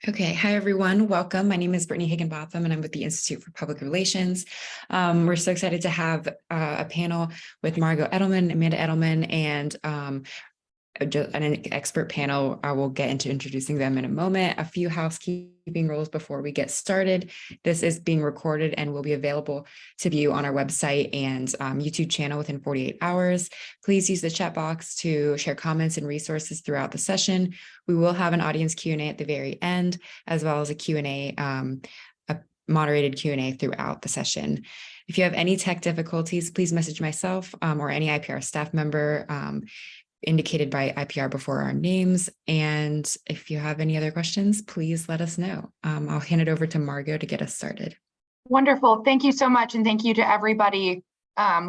Okay, hi everyone, welcome. My name is Brittany Higginbotham and I'm with the Institute for Public Relations. We're so excited to have a panel with Margot Edelman, Amanda Edelman, and an expert panel. I will get into introducing them in a moment. A few housekeeping rules before we get started. This is being recorded and will be available to view on our website and YouTube channel within 48 hours. Please use the chat box to share comments and resources throughout the session. We will have an audience Q&A at the very end, as well as a Q&A, a moderated Q&A throughout the session. If you have any tech difficulties, please message myself or any IPR staff member indicated by IPR before our names. And if you have any other questions, please let us know. I'll hand it over to Margot to get us started. Wonderful. Thank you so much. And thank you to everybody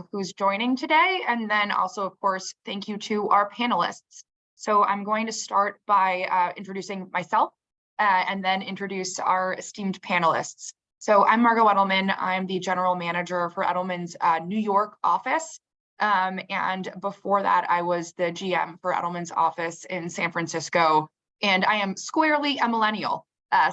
who's joining today. And then also, of course, thank you to our panelists. So I'm going to start by introducing myself and then introduce our esteemed panelists. So I'm Margot Edelman. I'm the general manager for Edelman's New York office. And before that, I was the GM for Edelman's office in San Francisco, and I am squarely a millennial.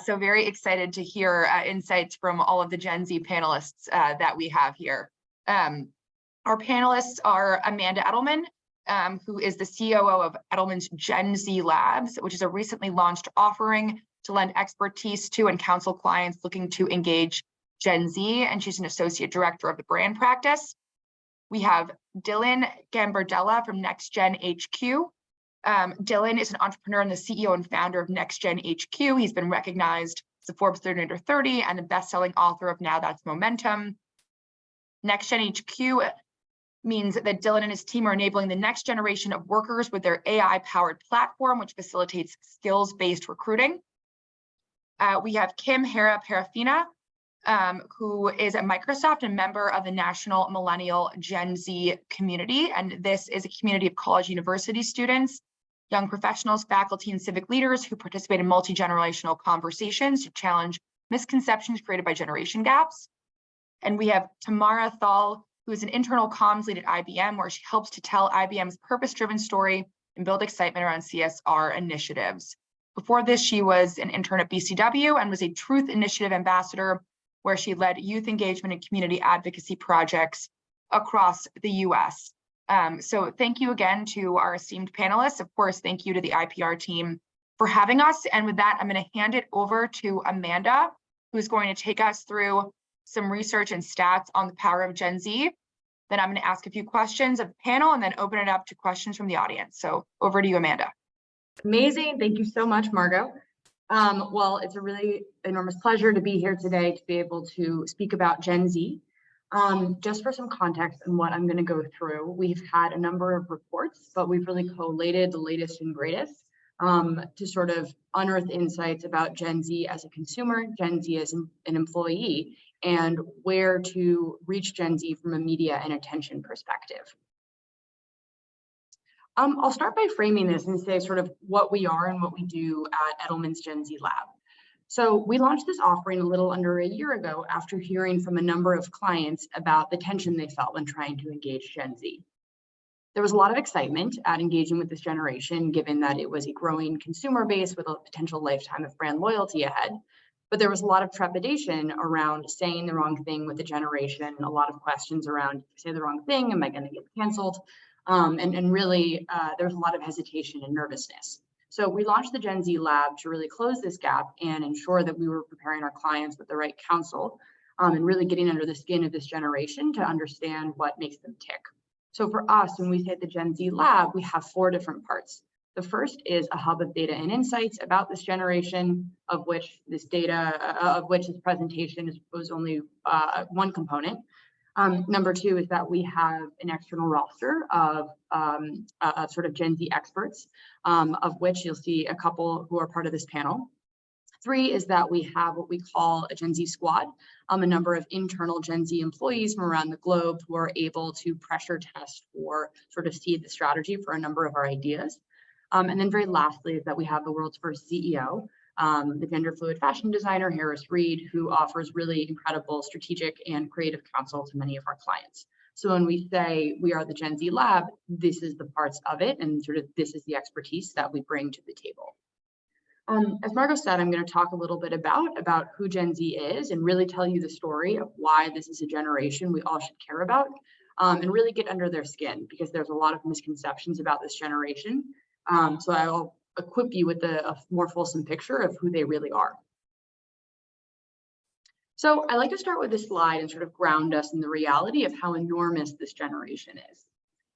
So very excited to hear insights from all of the Gen Z panelists that we have here. Our panelists are Amanda Edelman, who is the COO of Edelman's Gen Z Labs, which is a recently launched offering to lend expertise to and counsel clients looking to engage Gen Z, and she's an associate director of the brand practice. We have Dylan Gambardella from NextGen HQ. Dylan is an entrepreneur and the CEO and founder of NextGen HQ. He's been recognized as a Forbes 30 Under 30 and the best-selling author of Now That's Momentum. NextGen HQ means that Dylan and his team are enabling the next generation of workers with their AI-powered platform, which facilitates skills-based recruiting. We have Kim Hara-Parafina, who is at Microsoft and member of the National Millennial Gen Z community. And this is a community of college university students, young professionals, faculty, and civic leaders who participate in multi-generational conversations to challenge misconceptions created by generation gaps. And we have Tamara Thal, who is an internal comms lead at IBM, where she helps to tell IBM's purpose-driven story and build excitement around CSR initiatives. Before this, she was an intern at BCW and was a Truth Initiative ambassador, where she led youth engagement and community advocacy projects across the US. So thank you again to our esteemed panelists. Of course, thank you to the IPR team for having us. And with that, I'm going to hand it over to Amanda, who's going to take us through some research and stats on the power of Gen Z. Then I'm going to ask a few questions of the panel and then open it up to questions from the audience. So over to you, Amanda. Amazing. Thank you so much, Margot. Well, it's a really enormous pleasure to be here today to be able to speak about Gen Z. Just for some context on what I'm going to go through, we've had a number of reports, but we've really collated the latest and greatest to sort of unearth insights about Gen Z as a consumer, Gen Z as an employee, and where to reach Gen Z from a media and attention perspective. I'll start by framing this and say sort of what we are and what we do at Edelman's Gen Z Lab. So we launched this offering a little under a year ago after hearing from a number of clients about the tension they felt when trying to engage Gen Z. There was a lot of excitement at engaging with this generation, given that it was a growing consumer base with a potential lifetime of brand loyalty ahead. But there was a lot of trepidation around saying the wrong thing with the generation, a lot of questions around, say the wrong thing, am I going to get canceled? And really, there's a lot of hesitation and nervousness. So we launched the Gen Z Lab to really close this gap and ensure that we were preparing our clients with the right counsel and really getting under the skin of this generation to understand what makes them tick. So for us, when we say the Gen Z Lab, we have 4 different parts. The first is a hub of data and insights about this generation, of which this presentation was only one component. Number 2 is that we have an external roster of sort of Gen Z experts, of which you'll see a couple who are part of this panel. 3 is that we have what we call a Gen Z squad, a number of internal Gen Z employees from around the globe who are able to pressure test or sort of seed the strategy for a number of our ideas. And then very lastly is that we have the world's first CEO, the gender fluid fashion designer, Harris Reed, who offers really incredible strategic and creative counsel to many of our clients. So when we say we are the Gen Z Lab, this is the parts of it, and sort of this is the expertise that we bring to the table. As Margot said, I'm going to talk a little bit about who Gen Z is and really tell you the story of why this is a generation we all should care about, and really get under their skin, because there's a lot of misconceptions about this generation. So I'll equip you with a more fulsome picture of who they really are. So I like to start with this slide and sort of ground us in the reality of how enormous this generation is.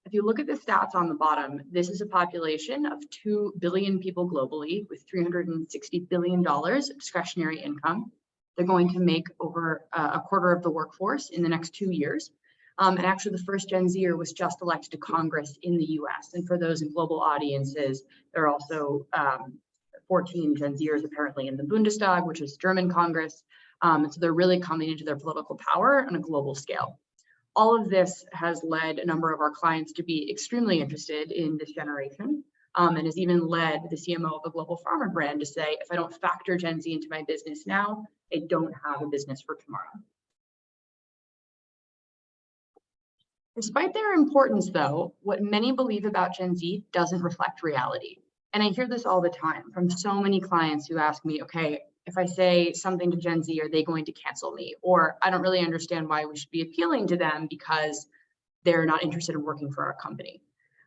If you look at the stats on the bottom, this is a population of 2 billion people globally with $360 billion of discretionary income. They're going to make over a quarter of the workforce in the next 2 years. And actually the first Gen Zer was just elected to Congress in the US. And for those in global audiences, there are also 14 Gen Zers apparently in the Bundestag, which is German Congress. So they're really coming into their political power on a global scale. All of this has led a number of our clients to be extremely interested in this generation, and has even led the CMO of a global pharma brand to say, if I don't factor Gen Z into my business now, I don't have a business for tomorrow. Despite their importance though, what many believe about Gen Z doesn't reflect reality. And I hear this all the time from so many clients who ask me, okay, if I say something to Gen Z, are they going to cancel me? Or I don't really understand why we should be appealing to them because they're not interested in working for our company.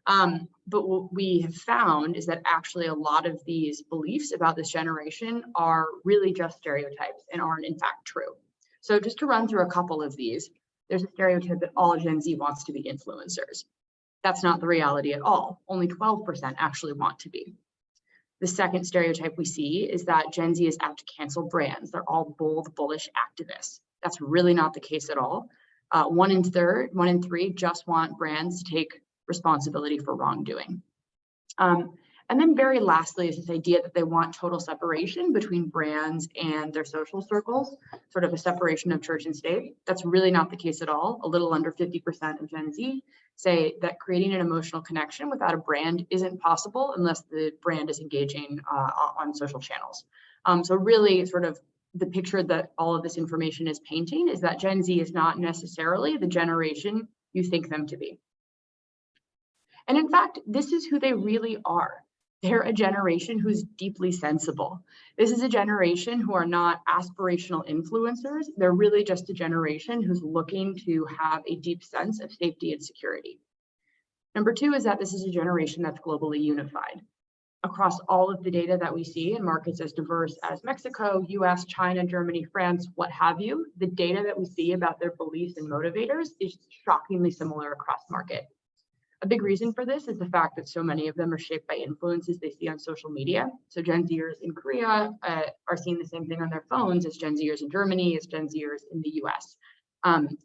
But what we have found is that actually a lot of these beliefs about this generation are really just stereotypes and aren't in fact true. So just to run through a couple of these, there's a stereotype that all Gen Z wants to be influencers. That's not the reality at all. Only 12% actually want to be. The second stereotype we see is that Gen Z is out to cancel brands. They're all bold, bullish activists. That's really not the case at all. 1 in 3 just want brands to take responsibility for wrongdoing. And then very lastly is this idea that they want total separation between brands and their social circles, sort of a separation of church and state. That's really not the case at all. A little under 50% of Gen Z say that creating an emotional connection without a brand isn't possible unless the brand is engaging on social channels. So really sort of the picture that all of this information is painting is that Gen Z is not necessarily the generation you think them to be. And in fact, this is who they really are. They're a generation who's deeply sensible. This is a generation who are not aspirational influencers. They're really just a generation who's looking to have a deep sense of safety and security. Number 2 is that this is a generation that's globally unified. Across all of the data that we see in markets as diverse as Mexico, US, China, Germany, France, what have you, the data that we see about their beliefs and motivators is shockingly similar across market. A big reason for this is the fact that so many of them are shaped by influences they see on social media. So Gen Zers in Korea are seeing the same thing on their phones as Gen Zers in Germany, as Gen Zers in the US.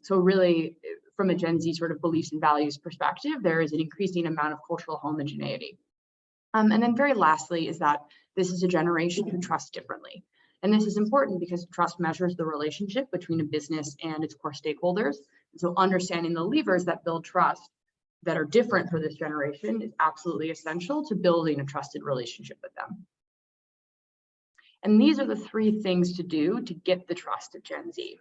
So really, from a Gen Z sort of beliefs and values perspective, there is an increasing amount of cultural homogeneity. And then very lastly is that this is a generation who trusts differently. And this is important because trust measures the relationship between a business and its core stakeholders. And so understanding the levers that build trust that are different for this generation is absolutely essential to building a trusted relationship with them. And these are the 3 things to do to get the trust of Gen Z.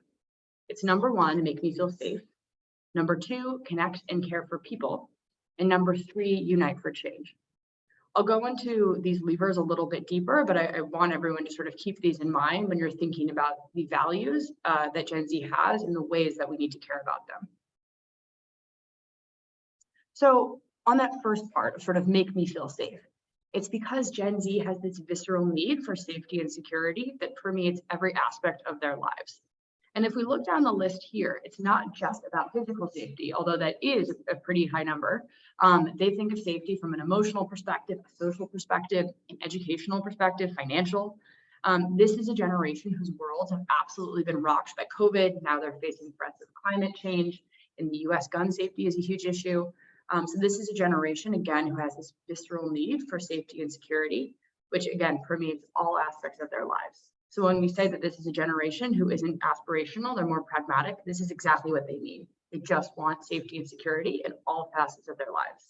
It's number 1, make me feel safe. Number 2, connect and care for people. And number 3, unite for change. I'll go into these levers a little bit deeper, but I want everyone to sort of keep these in mind when you're thinking about the values that Gen Z has and the ways that we need to care about them. So on that first part of sort of make me feel safe, it's because Gen Z has this visceral need for safety and security that permeates every aspect of their lives. And if we look down the list here, it's not just about physical safety, although that is a pretty high number. They think of safety from an emotional perspective, a social perspective, an educational perspective, financial. This is a generation whose worlds have absolutely been rocked by COVID. Now they're facing threats of climate change. In the US, gun safety is a huge issue. So this is a generation, again, who has this visceral need for safety and security, which again permeates all aspects of their lives. So when we say that this is a generation who isn't aspirational, they're more pragmatic, this is exactly what they need. They just want safety and security in all facets of their lives.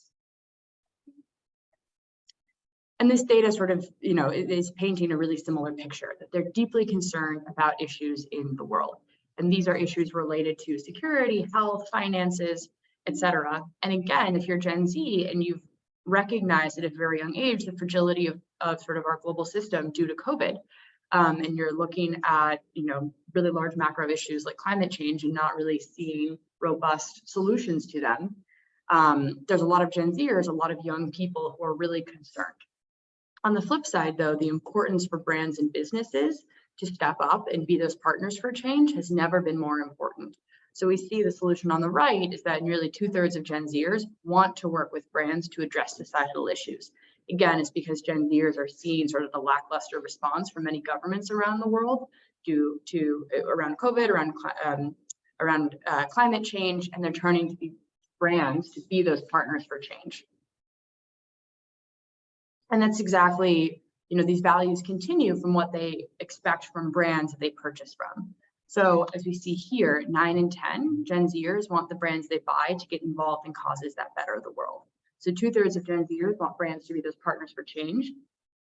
And this data sort of, is painting a really similar picture, that they're deeply concerned about issues in the world. And these are issues related to security, health, finances, etc. And again, if you're Gen Z and you've recognized at a very young age the fragility of sort of our global system due to COVID. And you're looking at, really large macro issues like climate change and not really seeing robust solutions to them. There's a lot of Gen Zers, a lot of young people who are really concerned. On the flip side, though, the importance for brands and businesses to step up and be those partners for change has never been more important. So we see the solution on the right is that nearly 2/3 of Gen Zers want to work with brands to address societal issues. Again, it's because Gen Zers are seeing sort of the lackluster response from many governments around the world due to around COVID, around climate change, and they're turning to brands to be those partners for change. And that's exactly, these values continue from what they expect from brands that they purchase from. So as we see here, 9 in 10 Gen Zers want the brands they buy to get involved in causes that better the world. So 2/3 of Gen Zers want brands to be those partners for change.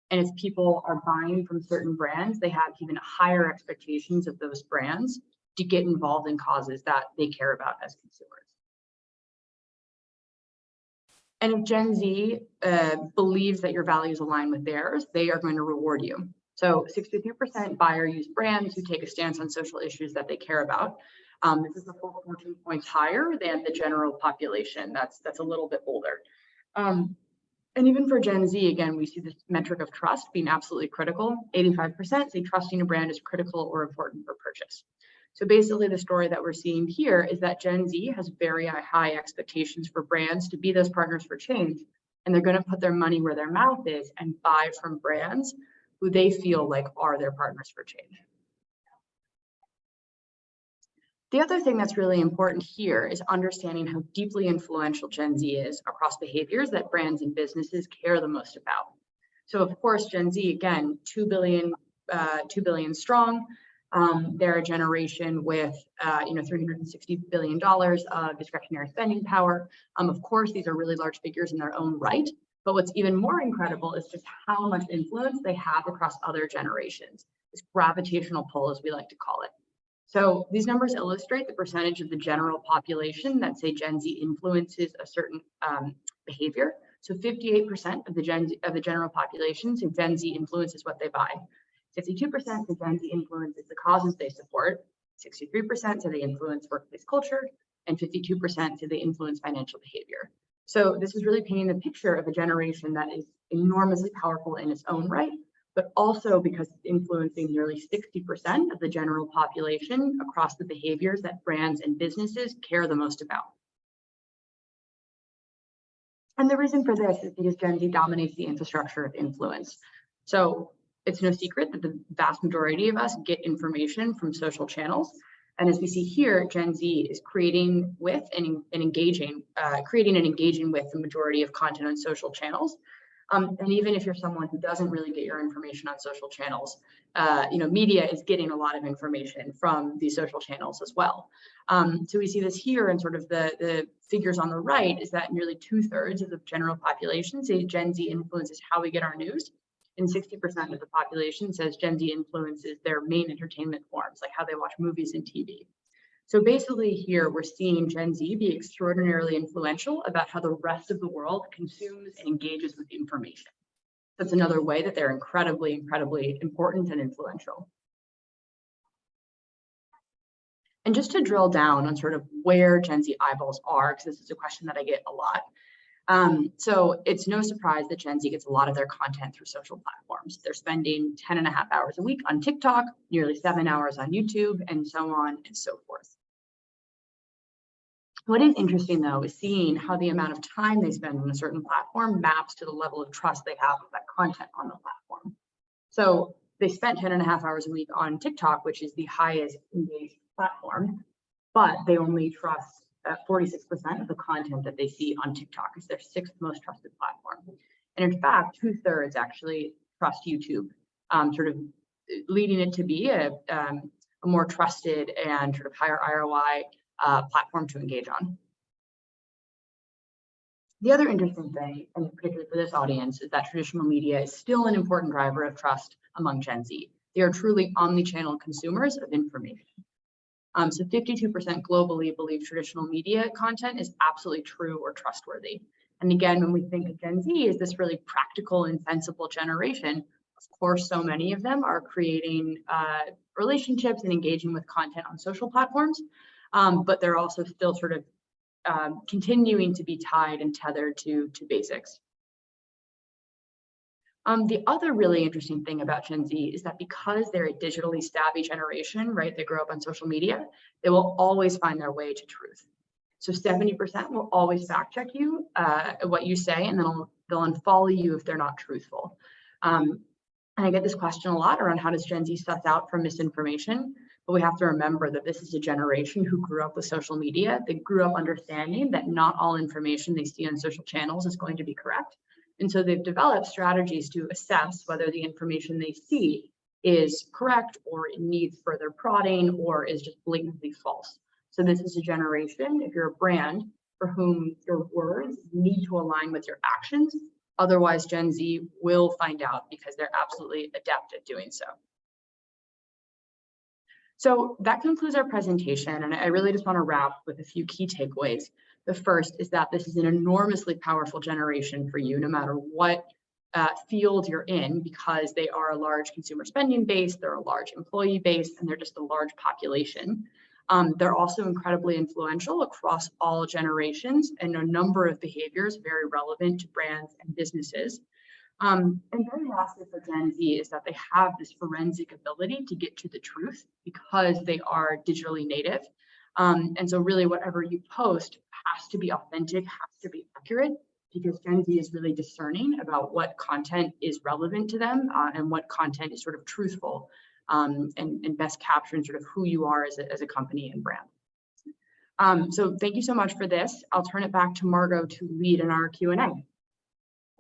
And if people are buying from certain brands, they have even higher expectations of those brands to get involved in causes that they care about as consumers. And if Gen Z believes that your values align with theirs, they are going to reward you. So 63% buy or use brands who take a stance on social issues that they care about. This is a full 14 points higher than the general population. That's a little bit older. And even for Gen Z, again, we see this metric of trust being absolutely critical. 85% say trusting a brand is critical or important for purchase. So basically the story that we're seeing here is that Gen Z has very high expectations for brands to be those partners for change. And they're going to put their money where their mouth is and buy from brands who they feel like are their partners for change. The other thing that's really important here is understanding how deeply influential Gen Z is across behaviors that brands and businesses care the most about. So of course, Gen Z, again, 2 billion strong. They're a generation with, $360 billion of discretionary spending power. Of course, these are really large figures in their own right. But what's even more incredible is just how much influence they have across other generations, this gravitational pull, as we like to call it. So these numbers illustrate the percentage of the general population that say Gen Z influences a certain behavior. So 58% of the general population say Gen Z influences what they buy. 52% say Gen Z influences the causes they support. 63% say they influence workplace culture, and 52% say they influence financial behavior. So this is really painting the picture of a generation that is enormously powerful in its own right, but also because it's influencing nearly 60% of the general population across the behaviors that brands and businesses care the most about. And the reason for this is because Gen Z dominates the infrastructure of influence. So it's no secret that the vast majority of us get information from social channels. And as we see here, Gen Z is creating with and engaging with the majority of content on social channels. And even if you're someone who doesn't really get your information on social channels, media is getting a lot of information from these social channels as well. So we see this here in sort of the figures on the right is that nearly 2/3 of the general population say Gen Z influences how we get our news. And 60% of the population says Gen Z influences their main entertainment forms, like how they watch movies and TV. So basically here, we're seeing Gen Z be extraordinarily influential about how the rest of the world consumes and engages with information. That's another way that they're incredibly, incredibly important and influential. And just to drill down on sort of where Gen Z eyeballs are, because this is a question that I get a lot. So it's no surprise that Gen Z gets a lot of their content through social platforms. They're spending 10.5 hours a week on TikTok, nearly 7 hours on YouTube, and so on and so forth. What is interesting, though, is seeing how the amount of time they spend on a certain platform maps to the level of trust they have with that content on the platform. So they spent 10.5 hours a week on TikTok, which is the highest engaged platform, but they only trust 46% of the content that they see on TikTok is their 6th most trusted platform. And in fact, 2/3 actually trust YouTube, sort of leading it to be a more trusted and sort of higher ROI platform to engage on. The other interesting thing, and particularly for this audience, is that traditional media is still an important driver of trust among Gen Z. They are truly omni-channel consumers of information. So 52% globally believe traditional media content is absolutely true or trustworthy. And again, when we think of Gen Z as this really practical and sensible generation, of course, so many of them are creating relationships and engaging with content on social platforms, but they're also still sort of continuing to be tied and tethered to basics. The other really interesting thing about Gen Z is that because they're a digitally savvy generation, right, they grow up on social media, they will always find their way to truth. So 70% will always fact check you, what you say, and then they'll unfollow you if they're not truthful. And I get this question a lot around how does Gen Z suss out from misinformation? But we have to remember that this is a generation who grew up with social media. They grew up understanding that not all information they see on social channels is going to be correct. And so they've developed strategies to assess whether the information they see is correct or it needs further prodding or is just blatantly false. So this is a generation, if you're a brand, for whom your words need to align with your actions. Otherwise, Gen Z will find out because they're absolutely adept at doing so. So that concludes our presentation, and I really just want to wrap with a few key takeaways. The first is that this is an enormously powerful generation for you, no matter what field you're in, because they are a large consumer spending base, they're a large employee base, and they're just a large population. They're also incredibly influential across all generations and a number of behaviors very relevant to brands and businesses. And very lastly for Gen Z is that they have this forensic ability to get to the truth because they are digitally native. And so really whatever you post has to be authentic, has to be accurate, because Gen Z is really discerning about what content is relevant to them and what content is sort of truthful and best capturing sort of who you are as a company and brand. So thank you so much for this. I'll turn it back to Margot to lead in our Q&A.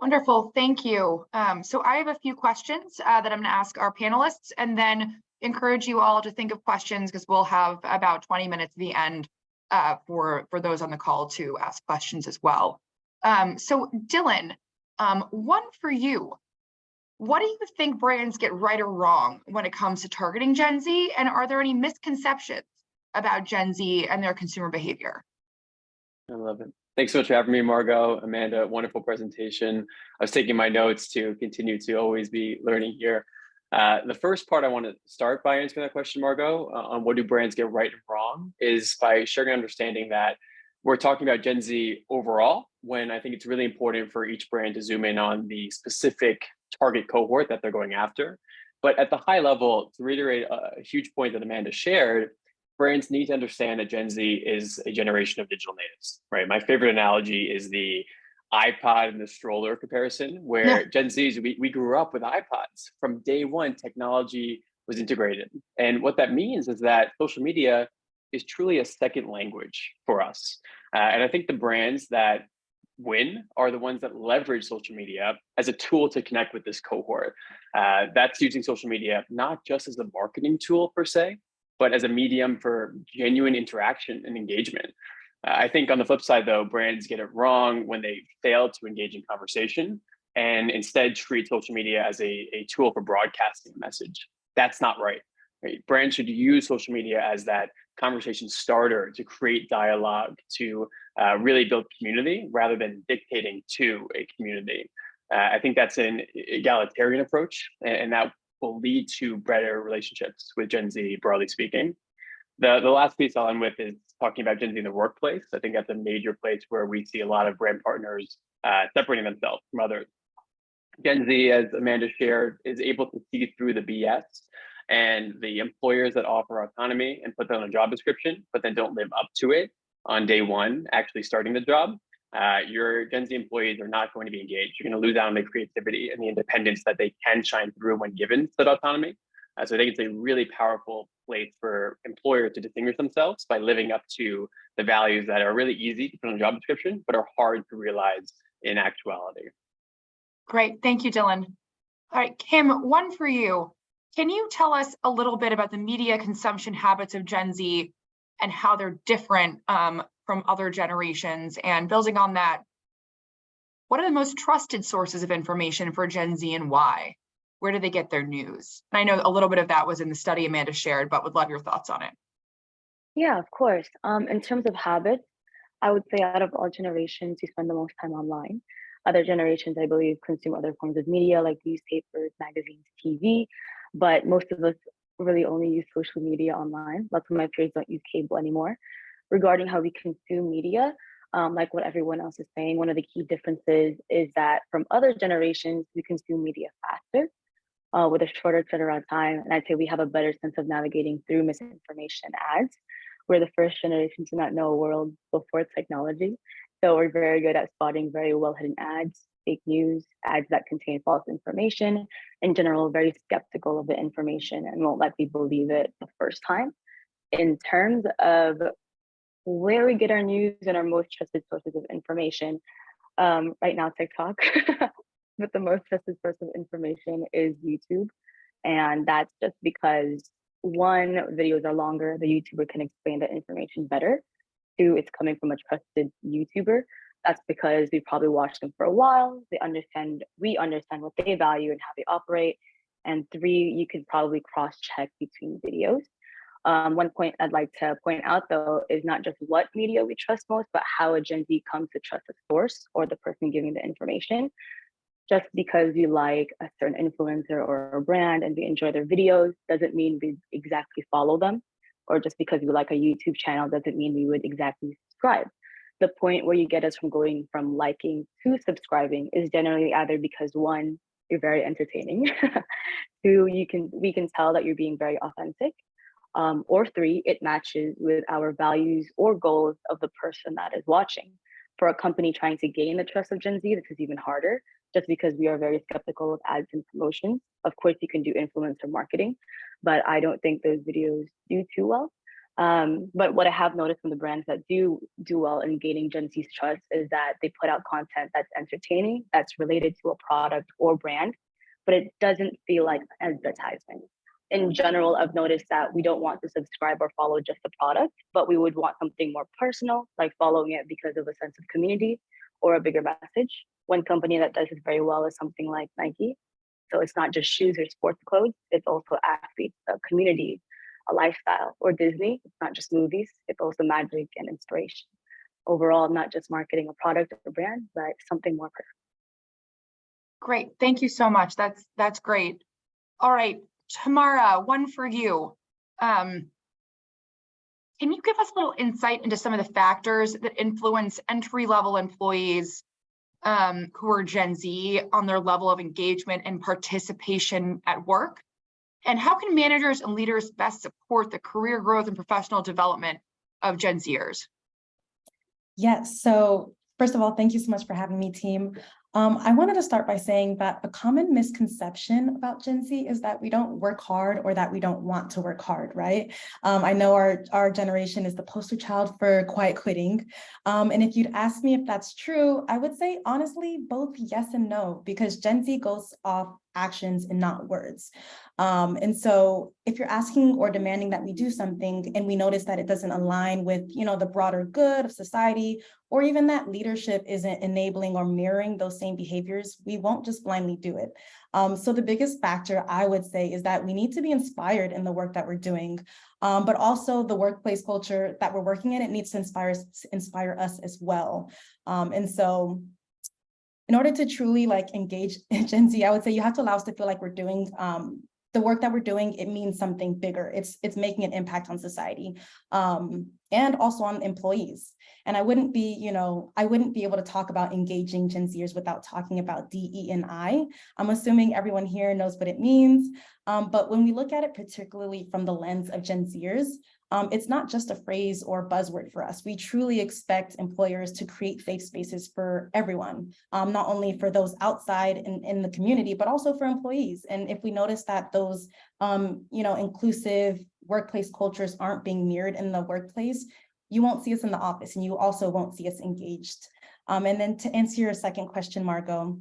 Wonderful, thank you. So I have a few questions that I'm going to ask our panelists, and then encourage you all to think of questions because we'll have about 20 minutes at the end for those on the call to ask questions as well. So Dylan, one for you. What do you think brands get right or wrong when it comes to targeting Gen Z? And are there any misconceptions about Gen Z and their consumer behavior? I love it. Thanks so much for having me, Margot, Amanda, wonderful presentation. I was taking my notes to continue to always be learning here. The first part I want to start by answering that question, Margot, on what do brands get right and wrong, is by sharing an understanding that we're talking about Gen Z overall, when I think it's really important for each brand to zoom in on the specific target cohort that they're going after. But at the high level, to reiterate a huge point that Amanda shared, brands need to understand that Gen Z is a generation of digital natives, right? My favorite analogy is the iPod and the stroller comparison, where Gen Zs, we grew up with iPods. From day one, technology was integrated. And what that means is that social media is truly a second language for us. And I think the brands that win are the ones that leverage social media as a tool to connect with this cohort. That's using social media not just as a marketing tool per se, but as a medium for genuine interaction and engagement. I think on the flip side, though, brands get it wrong when they fail to engage in conversation and instead treat social media as a tool for broadcasting a message. That's not right. Brands should use social media as that conversation starter to create dialogue, to really build community rather than dictating to a community. I think that's an egalitarian approach, and that will lead to better relationships with Gen Z, broadly speaking. The last piece I'll end with is talking about Gen Z in the workplace. I think that's a major place where we see a lot of brand partners separating themselves from others. Gen Z, as Amanda shared, is able to see through the BS and the employers that offer autonomy and put that on a job description, but then don't live up to it on day one, actually starting the job. Your Gen Z employees are not going to be engaged. You're going to lose out on the creativity and the independence that they can shine through when given that autonomy. So I think it's a really powerful place for employers to distinguish themselves by living up to the values that are really easy to put on a job description, but are hard to realize in actuality. Great, thank you, Dylan. All right, Kim, one for you. Can you tell us a little bit about the media consumption habits of Gen Z and how they're different from other generations? And building on that, what are the most trusted sources of information for Gen Z and why? Where do they get their news? And I know a little bit of that was in the study Amanda shared, but would love your thoughts on it. Yeah, of course. In terms of habits, I would say out of all generations, we spend the most time online. Other generations, I believe, consume other forms of media like newspapers, magazines, TV, but most of us really only use social media online. Lots of my peers don't use cable anymore. Regarding how we consume media, like what everyone else is saying, one of the key differences is that from other generations, we consume media faster with a shorter turnaround time. And I'd say we have a better sense of navigating through misinformation ads. We're the first generation to not know a world before technology. So we're very good at spotting very well hidden ads, fake news, ads that contain false information, in general, very skeptical of the information and won't likely believe it the first time. In terms of where we get our news and our most trusted sources of information, right now TikTok, but the most trusted source of information is YouTube. And that's just because one, videos are longer, the YouTuber can explain the information better. Two, it's coming from a trusted YouTuber. That's because we probably watched them for a while. We understand what they value and how they operate. And three, you can probably cross-check between videos. One point I'd like to point out, though, is not just what media we trust most, but how a Gen Z comes to trust a source or the person giving the information. Just because you like a certain influencer or a brand and we enjoy their videos doesn't mean we exactly follow them. Or just because we like a YouTube channel doesn't mean we would exactly subscribe. The point where you get us from going from liking to subscribing is generally either because one, you're very entertaining, two, we can tell that you're being very authentic, or three, it matches with our values or goals of the person that is watching. For a company trying to gain the trust of Gen Z, this is even harder, just because we are very skeptical of ads and promotions. Of course, you can do influencer marketing, but I don't think those videos do too well. But what I have noticed from the brands that do well in gaining Gen Z's trust is that they put out content that's entertaining, that's related to a product or brand, but it doesn't feel like advertising. In general, I've noticed that we don't want to subscribe or follow just the product, but we would want something more personal, like following it because of a sense of community or a bigger message. One company that does this very well is something like Nike. So it's not just shoes or sports clothes, it's also athletes, a community, a lifestyle. Or Disney, it's not just movies, it's also magic and inspiration. Overall, not just marketing a product or a brand, but something more personal. Great, thank you so much. That's great. All right, Tamara, one for you. Can you give us a little insight into some of the factors that influence entry-level employees who are Gen Z on their level of engagement and participation at work? And how can managers and leaders best support the career growth and professional development of Gen Zers? Yes, so first of all, thank you so much for having me, team. I wanted to start by saying that a common misconception about Gen Z is that we don't work hard or that we don't want to work hard, right? I know our generation is the poster child for quiet quitting. And if you'd ask me if that's true, I would say honestly, both yes and no, because Gen Z goes off actions and not words. And so if you're asking or demanding that we do something and we notice that it doesn't align with, the broader good of society, or even that leadership isn't enabling or mirroring those same behaviors, we won't just blindly do it. So the biggest factor I would say is that we need to be inspired in the work that we're doing, but also the workplace culture that we're working in, it needs to inspire us as well. And so in order to truly engage Gen Z, I would say you have to allow us to feel like we're doing the work that we're doing, it means something bigger. It's making an impact on society and also on employees. And I wouldn't be able to talk about engaging Gen Zers without talking about DE&I. I'm assuming everyone here knows what it means. But when we look at it, particularly from the lens of Gen Zers, it's not just a phrase or buzzword for us. We truly expect employers to create safe spaces for everyone, not only for those outside in the community, but also for employees. And if we notice that those, inclusive workplace cultures aren't being mirrored in the workplace, you won't see us in the office and you also won't see us engaged. And then to answer your second question, Margot,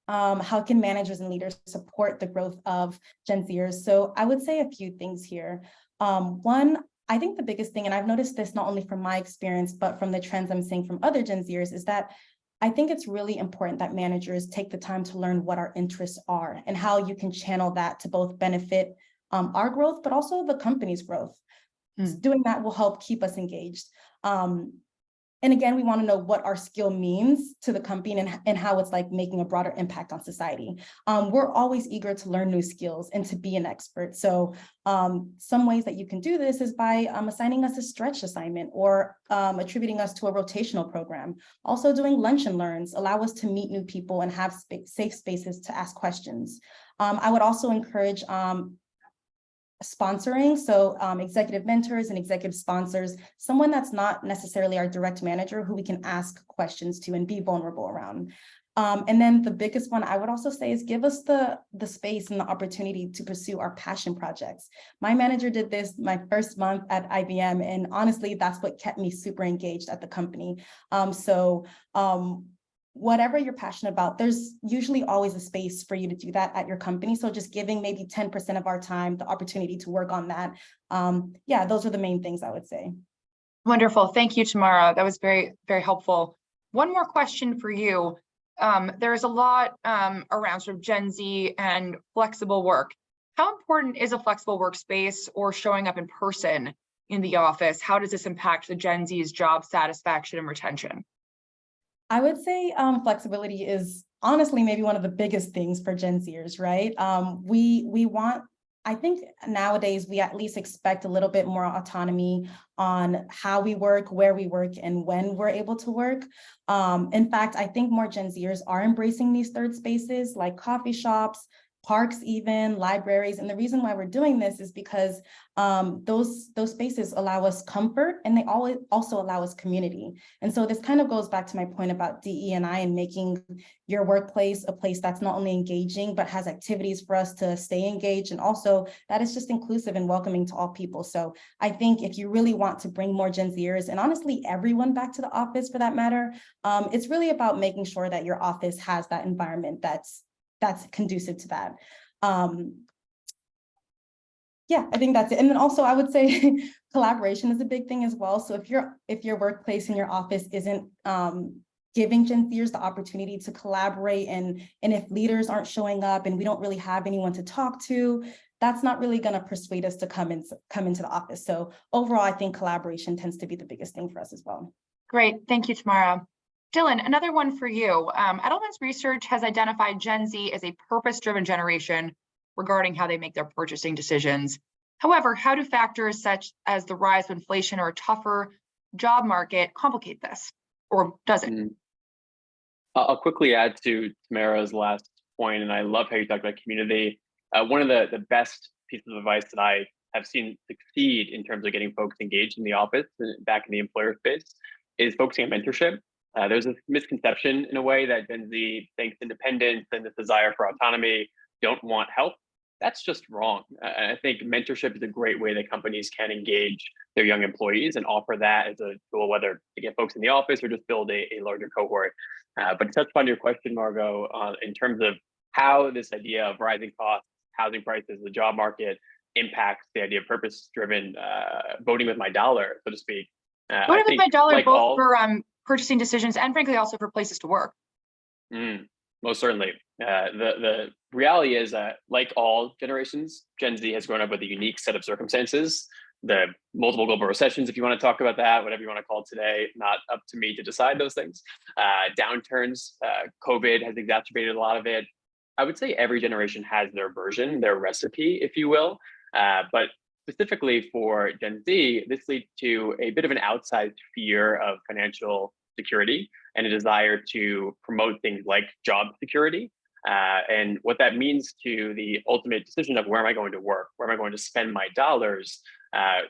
how can managers and leaders support the growth of Gen Zers? So I would say a few things here. One, I think the biggest thing, and I've noticed this not only from my experience, but from the trends I'm seeing from other Gen Zers, is that I think it's really important that managers take the time to learn what our interests are and how you can channel that to both benefit our growth, but also the company's growth. Doing that will help keep us engaged. And again, we want to know what our skill means to the company and how it's like making a broader impact on society. We're always eager to learn new skills and to be an expert. So some ways that you can do this is by assigning us a stretch assignment or attributing us to a rotational program. Also doing lunch and learns allow us to meet new people and have safe spaces to ask questions. I would also encourage sponsoring, so executive mentors and executive sponsors, someone that's not necessarily our direct manager who we can ask questions to and be vulnerable around. And then the biggest one I would also say is give us the space and the opportunity to pursue our passion projects. My manager did this my first month at IBM, and honestly, that's what kept me super engaged at the company. Whatever you're passionate about, there's usually always a space for you to do that at your company. So just giving maybe 10% of our time, the opportunity to work on that. Yeah, those are the main things I would say. Wonderful. Thank you, Tamara. That was very, very helpful. One more question for you. There's a lot around sort of Gen Z and flexible work. How important is a flexible workspace or showing up in person in the office? How does this impact the Gen Z's job satisfaction and retention? I would say flexibility is honestly maybe one of the biggest things for Gen Zers, right? We want, I think nowadays we at least expect a little bit more autonomy on how we work, where we work, and when we're able to work. In fact, I think more Gen Zers are embracing these third spaces like coffee shops, parks, even libraries. And the reason why we're doing this is because those spaces allow us comfort, and they also allow us community. And so this kind of goes back to my point about DE&I and making your workplace a place that's not only engaging, but has activities for us to stay engaged, and also that is just inclusive and welcoming to all people. So I think if you really want to bring more Gen Zers, and honestly everyone back to the office for that matter, it's really about making sure that your office has that environment that's conducive to that. Yeah, I think that's it. And then also I would say collaboration is a big thing as well. So if your workplace and your office isn't giving Gen Zers the opportunity to collaborate, and if leaders aren't showing up and we don't really have anyone to talk to, that's not really going to persuade us to come into the office. So overall, I think collaboration tends to be the biggest thing for us as well. Great, thank you, Tamara. Dylan, another one for you. Edelman's research has identified Gen Z as a purpose-driven generation regarding how they make their purchasing decisions. However, how do factors such as the rise of inflation or a tougher job market complicate this, or does it? I'll quickly add to Tamara's last point, and I love how you talked about community. One of the best pieces of advice that I have seen succeed in terms of getting folks engaged in the office, back in the employer space, is focusing on mentorship. There's a misconception in a way that Gen Z thinks independence and the desire for autonomy don't want help. That's just wrong. I think mentorship is a great way that companies can engage their young employees and offer that as a tool, whether to get folks in the office or just build a larger cohort. But to touch upon your question, Margot, in terms of how this idea of rising costs, housing prices, the job market impacts the idea of purpose-driven voting with my dollar, so to speak. Voting with my dollar, like both for purchasing decisions and frankly also for places to work. Most certainly. The reality is that, like all generations, Gen Z has grown up with a unique set of circumstances. The multiple global recessions, if you want to talk about that, whatever you want to call it today, not up to me to decide those things. Downturns, COVID has exacerbated a lot of it. I would say every generation has their version, their recipe, if you will. But specifically for Gen Z, this leads to a bit of an outsized fear of financial security and a desire to promote things like job security. And what that means to the ultimate decision of where am I going to work, where am I going to spend my dollars,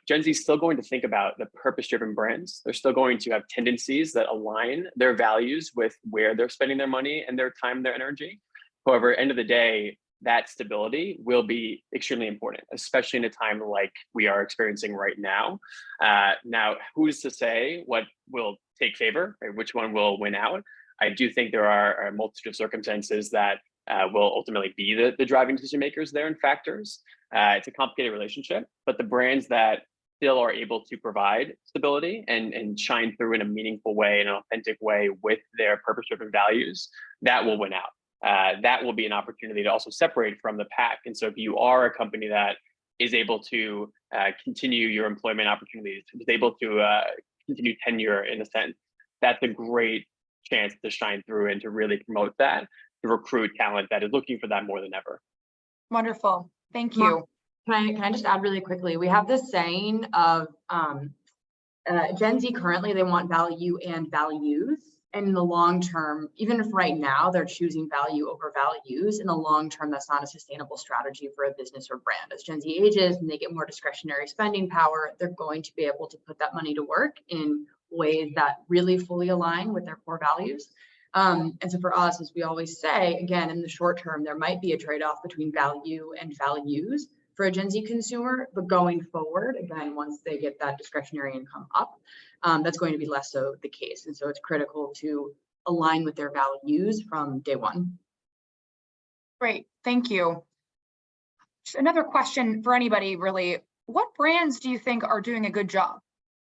Gen Z is still going to think about the purpose-driven brands. They're still going to have tendencies that align their values with where they're spending their money and their time, their energy. However, end of the day, that stability will be extremely important, especially in a time like we are experiencing right now. Now, who's to say what will take favor, or which one will win out? I do think there are a multitude of circumstances that will ultimately be the driving decision makers there and factors. It's a complicated relationship, but the brands that still are able to provide stability and shine through in a meaningful way, in an authentic way with their purpose-driven values, that will win out. That will be an opportunity to also separate from the pack. And so if you are a company that is able to continue your employment opportunities, is able to continue tenure in a sense, that's a great chance to shine through and to really promote that, to recruit talent that is looking for that more than ever. Wonderful. Thank you. Can I just add really quickly? We have this saying of Gen Z currently, they want value and values. And in the long term, even if right now they're choosing value over values, in the long term, that's not a sustainable strategy for a business or brand. As Gen Z ages and they get more discretionary spending power, they're going to be able to put that money to work in ways that really fully align with their core values. And so for us, as we always say, again, in the short term, there might be a trade-off between value and values for a Gen Z consumer, but going forward, again, once they get that discretionary income up, that's going to be less so the case. And so it's critical to align with their values from day one. Great, thank you. Just another question for anybody, really. What brands do you think are doing a good job?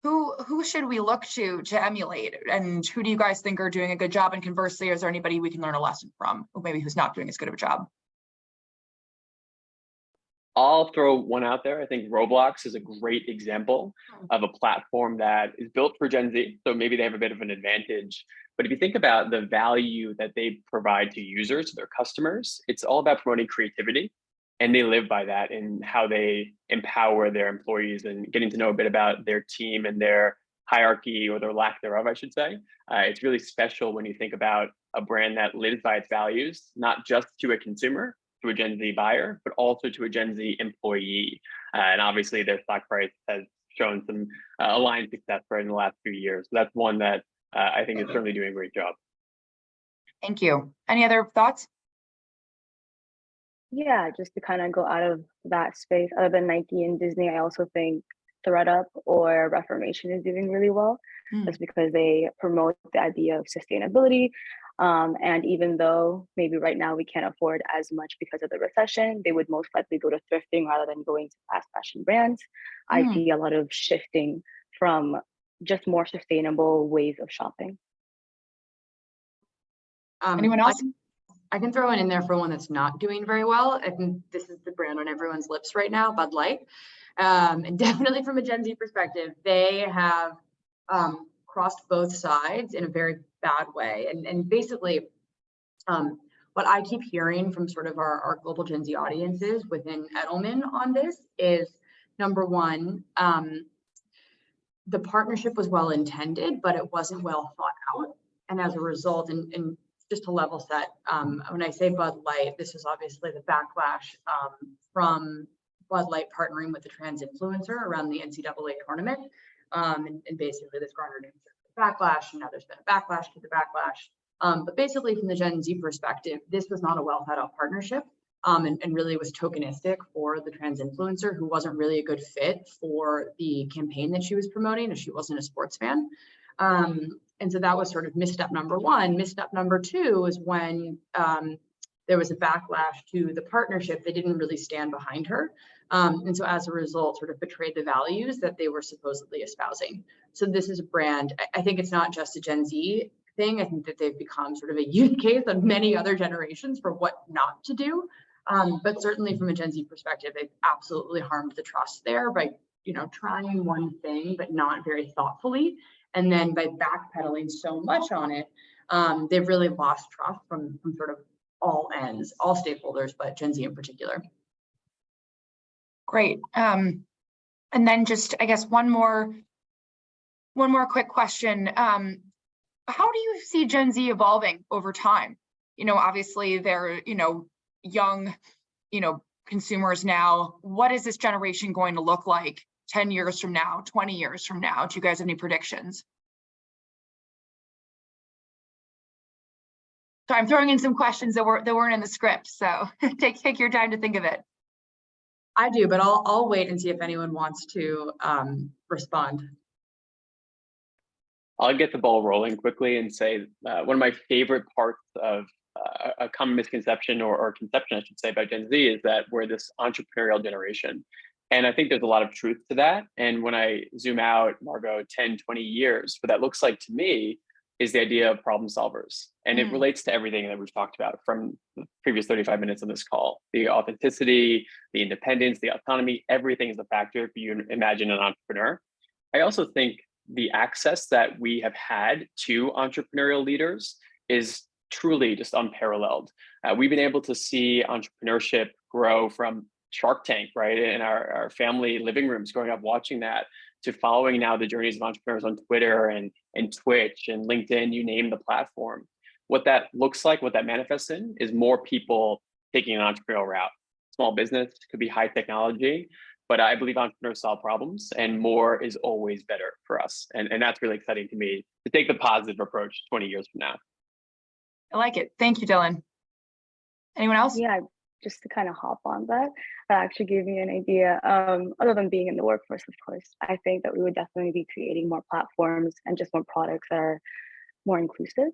Who should we look to emulate? And who do you guys think are doing a good job? And conversely, is there anybody we can learn a lesson from, or maybe who's not doing as good of a job? I'll throw one out there. I think Roblox is a great example of a platform that is built for Gen Z. So maybe they have a bit of an advantage. But if you think about the value that they provide to users, to their customers, it's all about promoting creativity. And they live by that in how they empower their employees and getting to know a bit about their team and their hierarchy, or their lack thereof, I should say. It's really special when you think about a brand that lives by its values, not just to a consumer, to a Gen Z buyer, but also to a Gen Z employee. And obviously their stock price has shown some aligned success in the last few years. So that's one that I think is certainly doing a great job. Thank you. Any other thoughts? Yeah, just to kind of go out of that space, other than Nike and Disney, I also think ThredUp or Reformation is doing really well, just because they promote the idea of sustainability. And even though maybe right now we can't afford as much because of the recession, they would most likely go to thrifting rather than going to fast fashion brands. I see a lot of shifting from just more sustainable ways of shopping. Anyone else? I can throw in there for one that's not doing very well. I think this is the brand on everyone's lips right now, Bud Light. And definitely from a Gen Z perspective, they have crossed both sides in a very bad way. And basically, what I keep hearing from sort of our global Gen Z audiences within Edelman on this is, number one, the partnership was well intended, but it wasn't well thought out. And as a result, and just to level set, when I say Bud Light, this is obviously the backlash from Bud Light partnering with the trans influencer around the NCAA tournament. And basically this garnered backlash, and now there's been a backlash to the backlash. But basically from the Gen Z perspective, this was not a well thought out partnership, and really was tokenistic for the trans influencer, who wasn't really a good fit for the campaign that she was promoting, as she wasn't a sports fan. And so that was sort of misstep number one. Misstep number two is when there was a backlash to the partnership, they didn't really stand behind her. And so as a result, sort of betrayed the values that they were supposedly espousing. So this is a brand, I think it's not just a Gen Z thing. I think that they've become sort of a use case on many other generations for what not to do. But certainly from a Gen Z perspective, they've absolutely harmed the trust there by, trying one thing, but not very thoughtfully. And then by backpedaling so much on it, they've really lost trust from sort of all ends, all stakeholders, but Gen Z in particular. Great. And then just, I guess, one more quick question. How do you see Gen Z evolving over time? Obviously they're, young, consumers now. What is this generation going to look like 10 years from now, 20 years from now? Do you guys have any predictions? So I'm throwing in some questions that weren't in the script. So take your time to think of it. I do, but I'll wait and see if anyone wants to respond. I'll get the ball rolling quickly and say one of my favorite parts of a common misconception or conception, I should say, about Gen Z is that we're this entrepreneurial generation. And I think there's a lot of truth to that. And when I zoom out, Margot, 10, 20 years, what that looks like to me is the idea of problem solvers. And it relates to everything that we've talked about from the previous 35 minutes on this call. The authenticity, the independence, the autonomy, everything is a factor if you imagine an entrepreneur. I also think the access that we have had to entrepreneurial leaders is truly just unparalleled. We've been able to see entrepreneurship grow from Shark Tank, right, in our family living rooms, growing up watching that, to following now the journeys of entrepreneurs on Twitter and Twitch and LinkedIn, you name the platform. What that looks like, what that manifests in, is more people taking an entrepreneurial route. Small business, could be high technology, but I believe entrepreneurs solve problems, and more is always better for us. And that's really exciting to me, to take the positive approach 20 years from now. I like it. Thank you, Dylan. Anyone else? Yeah, just to kind of hop on that actually gave me an idea. Other than being in the workforce, of course, I think that we would definitely be creating more platforms and just more products that are more inclusive.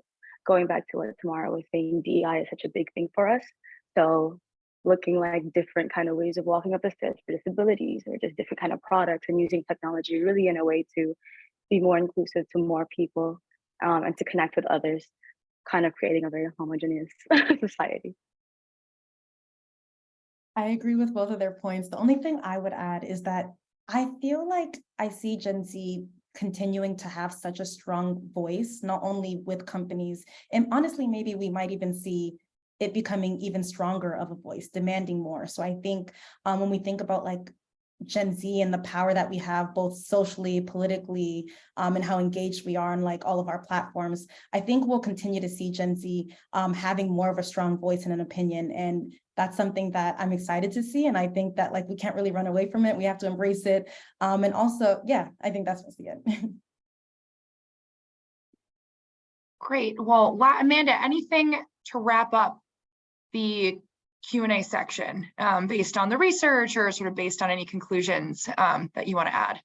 Going back to what Tamara was saying, DEI is such a big thing for us. So looking like different kind of ways of walking up the stairs for disabilities, or just different kind of products, and using technology really in a way to be more inclusive to more people, and to connect with others, kind of creating a very homogeneous society. I agree with both of their points. The only thing I would add is that I feel like I see Gen Z continuing to have such a strong voice, not only with companies, and honestly, maybe we might even see it becoming even stronger of a voice, demanding more. So I think when we think about like Gen Z and the power that we have both socially, politically, and how engaged we are on like all of our platforms, I think we'll continue to see Gen Z having more of a strong voice and an opinion. And that's something that I'm excited to see. And I think that like we can't really run away from it. We have to embrace it. And also, yeah, I think that's mostly it. Great. Well, Amanda, anything to wrap up the Q&A section based on the research, or sort of based on any conclusions that you want to add?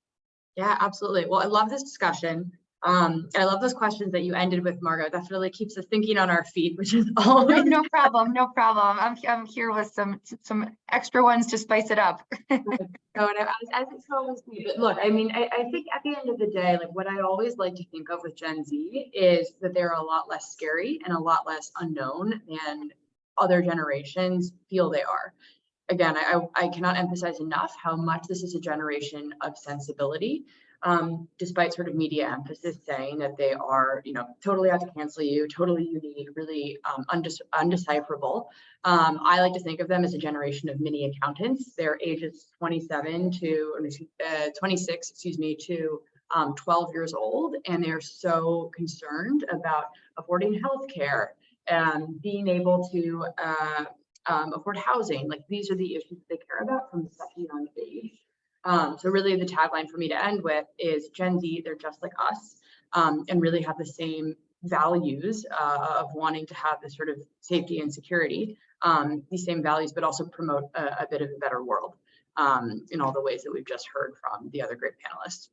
Yeah, absolutely. Well, I love this discussion. I love those questions that you ended with, Margot. That really keeps us thinking on our feet, which is always No problem. No problem. I'm here with some extra ones to spice it up. So, and as it's always be, but look, I mean, I think at the end of the day, like what I always like to think of with Gen Z is that they're a lot less scary and a lot less unknown than other generations feel they are. Again, I cannot emphasize enough how much this is a generation of sensibility, despite sort of media emphasis saying that they are, you know, totally out to cancel you, totally unique, really undecipherable. I like to think of them as a generation of mini accountants. They're ages 26, to 12 years old, and they're so concerned about affording healthcare and being able to afford housing. Like these are the issues they care about from such a young age. So really the tagline for me to end with is Gen Z, they're just like us, and really have the same values of wanting to have this sort of safety and security, these same values, but also promote a bit of a better world in all the ways that we've just heard from the other great panelists.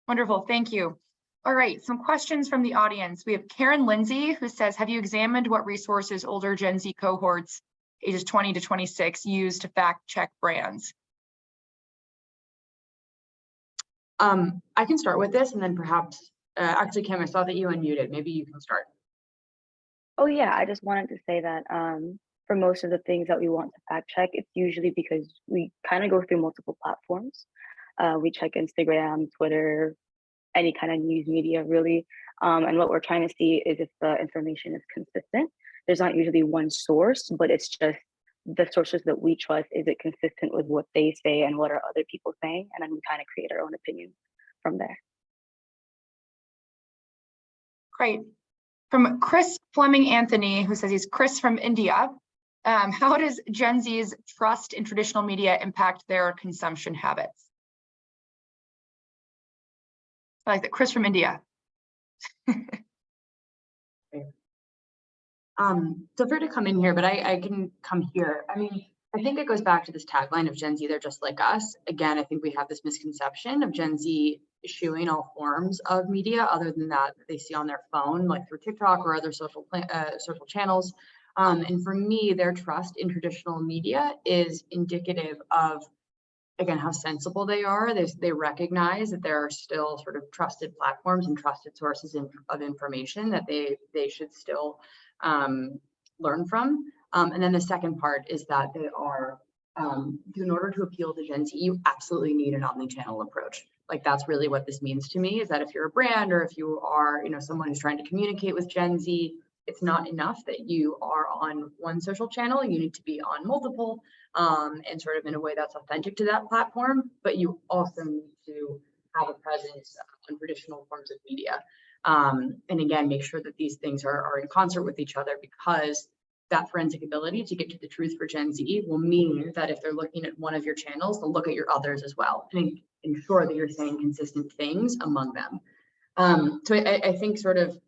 Wonderful, thank you. All right, some questions from the audience. We have Karen Lindsay, who says, have you examined what resources older Gen Z cohorts ages 20 to 26 use to fact check brands? I can start with this, and then perhaps, actually, Kim, I saw that you unmuted. Maybe you can start. Oh yeah, I just wanted to say that for most of the things that we want to fact check, it's usually because we kind of go through multiple platforms. We check Instagram, Twitter, any kind of news media really. And what we're trying to see is if the information is consistent. There's not usually one source, but it's just the sources that we trust. Is it consistent with what they say and what are other people saying? And then we kind of create our own opinion from there. Great. From Chris Fleming Anthony, who says he's Chris from India. How does Gen Z's trust in traditional media impact their consumption habits? I like that, Chris from India. Feel free to come in here, but I can come here. I mean, I think it goes back to this tagline of Gen Z, they're just like us. Again, I think we have this misconception of Gen Z eschewing all forms of media other than that they see on their phone, like through TikTok or other social channels. And for me, their trust in traditional media is indicative of, again, how sensible they are. They recognize that there are still sort of trusted platforms and trusted sources of information that they should still learn from. And then the second part is that they are in order to appeal to Gen Z, you absolutely need an omni-channel approach. Like that's really what this means to me, is that if you're a brand or if you are, someone who's trying to communicate with Gen Z, it's not enough that you are on one social channel. You need to be on multiple, and sort of in a way that's authentic to that platform, but you also need to have a presence on traditional forms of media. And again, make sure that these things are in concert with each other, because that forensic ability to get to the truth for Gen Z will mean that if they're looking at one of your channels, they'll look at your others as well and ensure that you're saying consistent things among them. So I think sort of,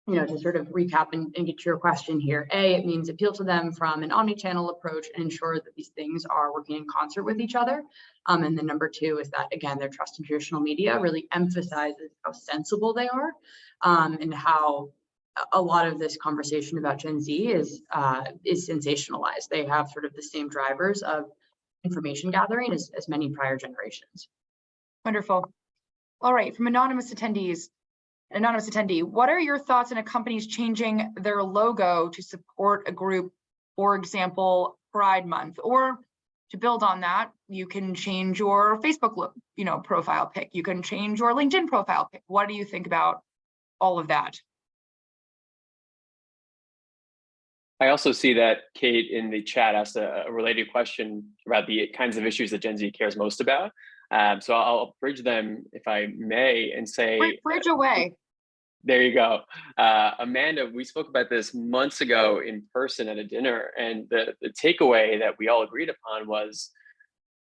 to sort of recap and get to your question here, it means appeal to them from an omni-channel approach and ensure that these things are working in concert with each other. And then number two is that, again, their trust in traditional media really emphasizes how sensible they are, and how a lot of this conversation about Gen Z is sensationalized. They have sort of the same drivers of information gathering as many prior generations. Wonderful. All right, from anonymous attendee, what are your thoughts on a company's changing their logo to support a group, for example, Pride Month? Or to build on that, you can change your Facebook profile pic. You can change your LinkedIn profile pic. What do you think about all of that? I also see that Kate in the chat asked a related question about the kinds of issues that Gen Z cares most about. So I'll bridge them, if I may, and say— Bridge away. There you go. Amanda, we spoke about this months ago in person at a dinner, and the takeaway that we all agreed upon was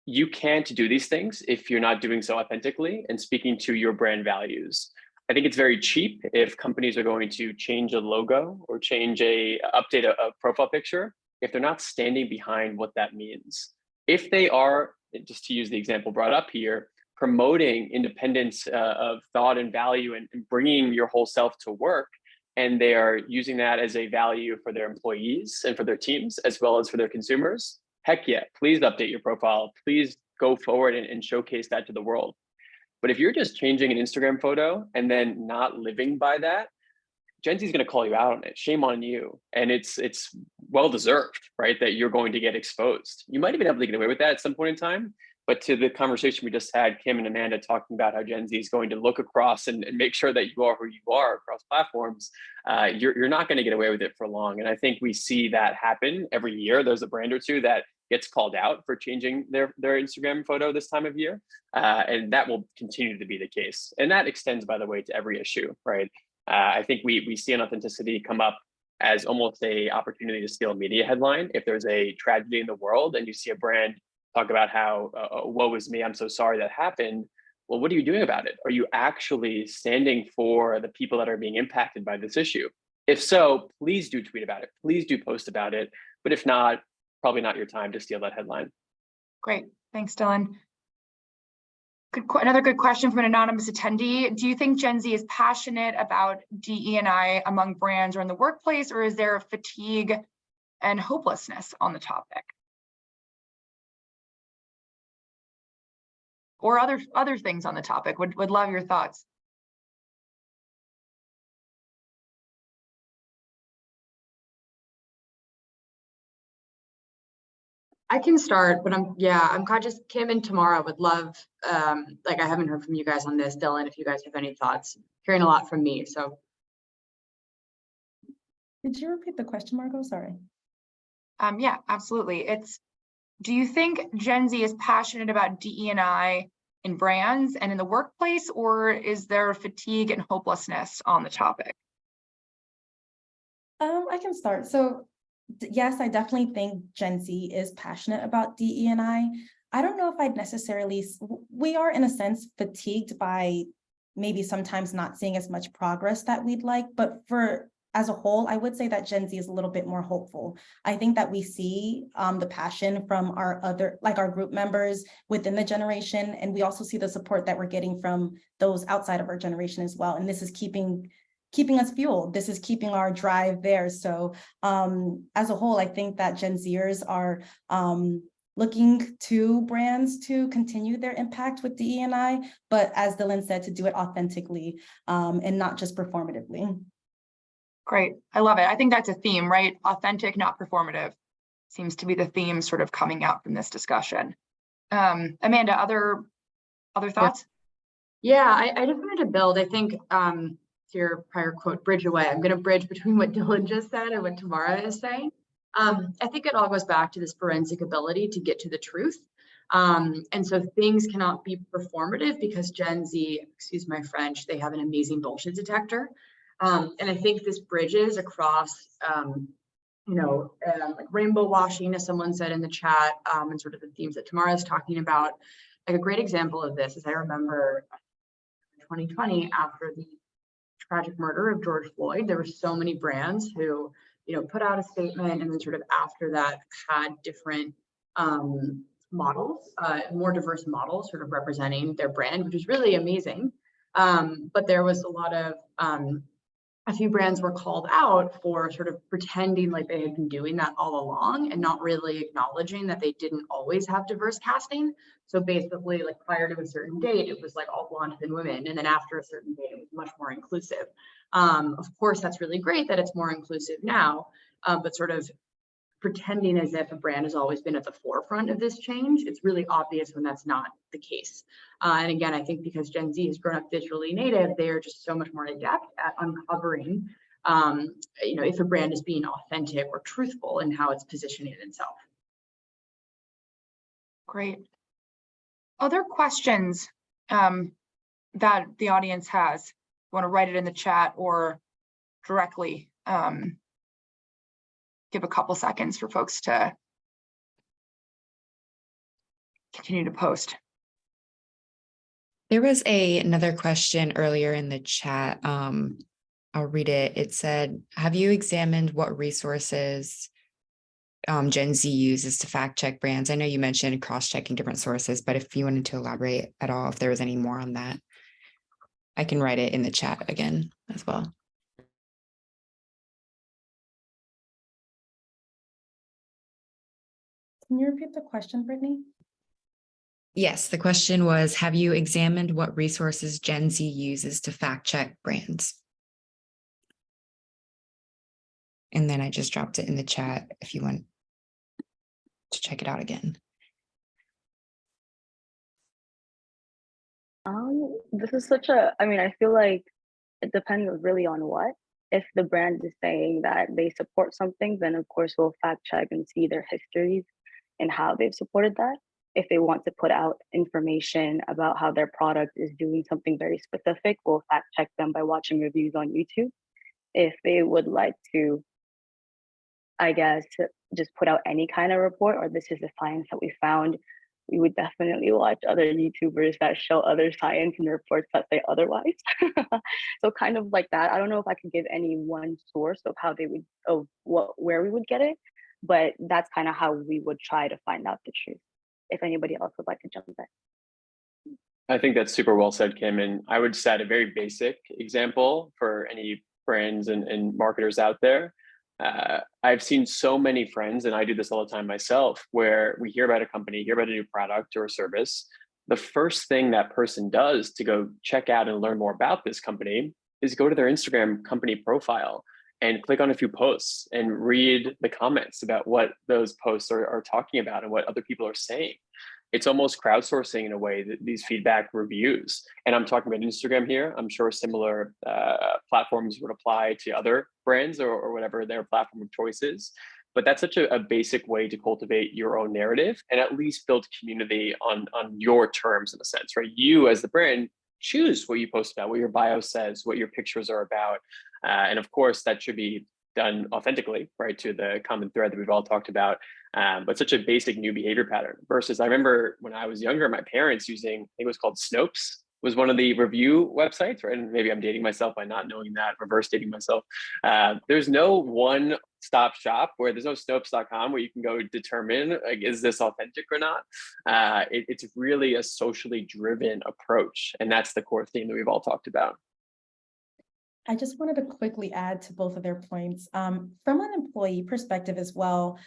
you can't do these things if you're not doing so authentically and speaking to your brand values. I think it's very cheap if companies are going to change a logo or update a profile picture if they're not standing behind what that means. If they are, just to use the example brought up here, promoting independence of thought and value and bringing your whole self to work, and they are using that as a value for their employees and for their teams, as well as for their consumers, heck yeah, please update your profile. Please go forward and showcase that to the world. But if you're just changing an Instagram photo and then not living by that, Gen Z is going to call you out on it. Shame on you. And it's well-deserved, right? That you're going to get exposed. You might even be able to get away with that at some point in time. But to the conversation we just had, Kim and Amanda talking about how Gen Z is going to look across and make sure that you are who you are across platforms, you're not going to get away with it for long. And I think we see that happen every year. There's a brand or two that gets called out for changing their Instagram photo this time of year. And that will continue to be the case. And that extends, by the way, to every issue, right? I think we see inauthenticity come up as almost a opportunity to steal a media headline. If there's a tragedy in the world and you see a brand talk about how, woe is me, I'm so sorry that happened. Well, what are you doing about it? Are you actually standing for the people that are being impacted by this issue? If so, please do tweet about it. Please do post about it. But if not, probably not your time to steal that headline. Great, thanks, Dylan. Another good question from an anonymous attendee. Do you think Gen Z is passionate about DE&I among brands or in the workplace, or is there a fatigue and hopelessness on the topic? Or other things on the topic? Would love your thoughts. I can start, but I'm conscious Kim and Tamara would love, like I haven't heard from you guys on this. Dylan, if you guys have any thoughts, hearing a lot from me, so. Did you repeat the question, Margot? Sorry. Yeah, absolutely. Do you think Gen Z is passionate about DE&I in brands and in the workplace, or is there fatigue and hopelessness on the topic? I can start. So yes, I definitely think Gen Z is passionate about DE&I. I don't know if I'd necessarily, we are in a sense fatigued by maybe sometimes not seeing as much progress that we'd like, but as a whole, I would say that Gen Z is a little bit more hopeful. I think that we see the passion from our group members within the generation, and we also see the support that we're getting from those outside of our generation as well. And this is keeping us fueled. This is keeping our drive there. So as a whole, I think that Gen Zers are looking to brands to continue their impact with DE&I, but as Dylan said, to do it authentically and not just performatively. Great, I love it. I think that's a theme, right? Authentic, not performative. seems to be the theme sort of coming out from this discussion. Amanda, other thoughts? Yeah, I just wanted to build, I think, to your prior quote, bridge away. I'm going to bridge between what Dylan just said and what Tamara is saying. I think it all goes back to this forensic ability to get to the truth. And so things cannot be performative because Gen Z, excuse my French, they have an amazing bullshit detector. And I think this bridges across, like rainbow washing, as someone said in the chat, and sort of the themes that Tamara is talking about. Like a great example of this is I remember 2020, after the tragic murder of George Floyd, there were so many brands who, put out a statement, and then sort of after that had different models, more diverse models sort of representing their brand, which is really amazing. But there was a lot of, a few brands were called out for sort of pretending like they had been doing that all along and not really acknowledging that they didn't always have diverse casting. So basically, like prior to a certain date, it was like all blonde thin women. And then after a certain date, it was much more inclusive. Of course, that's really great that it's more inclusive now, but sort of pretending as if a brand has always been at the forefront of this change, it's really obvious when that's not the case. And again, I think because Gen Z has grown up digitally native, they are just so much more adept at uncovering, if a brand is being authentic or truthful in how it's positioning itself. Great. Other questions that the audience has? You want to write it in the chat or directly? Give a couple seconds for folks to continue to post. There was another question earlier in the chat. I'll read it. It said, have you examined what resources Gen Z uses to fact check brands? I know you mentioned cross-checking different sources, but if you wanted to elaborate at all, if there was any more on that, I can write it in the chat again as well. Can you repeat the question, Brittany? Yes, the question was, have you examined what resources Gen Z uses to fact check brands? And then I just dropped it in the chat if you want to check it out again. This is I feel like it depends really on what. If the brand is saying that they support something, then of course we'll fact check and see their histories and how they've supported that. If they want to put out information about how their product is doing something very specific, we'll fact check them by watching reviews on YouTube. If they would like to, I guess, just put out any kind of report, or this is the science that we found, we would definitely watch other YouTubers that show other science and reports that say otherwise. So kind of like that. I don't know if I could give any one source of how they would, where we would get it, but that's kind of how we would try to find out the truth. If anybody else would like to jump in. I think that's super well said, Kim. And I would set a very basic example for any brands and marketers out there. I've seen so many friends, and I do this all the time myself, where we hear about a company, hear about a new product or a service. The first thing that person does to go check out and learn more about this company is go to their Instagram company profile and click on a few posts and read the comments about what those posts are talking about and what other people are saying. It's almost crowdsourcing in a way, that these feedback reviews. And I'm talking about Instagram here. I'm sure similar platforms would apply to other brands or whatever their platform of choice is. But that's such a basic way to cultivate your own narrative and at least build community on your terms, in a sense, right? You as the brand choose what you post about, what your bio says, what your pictures are about. And of course, that should be done authentically, right, to the common thread that we've all talked about. But such a basic new behavior pattern versus I remember when I was younger, my parents using, I think it was called Snopes, was one of the review websites, right? And maybe I'm dating myself by not knowing that, reverse dating myself. There's no one-stop shop where there's no Snopes.com where you can go determine, like, is this authentic or not? It's really a socially driven approach. And that's the core theme that we've all talked about. I just wanted to quickly add to both of their points. From an employee perspective as well,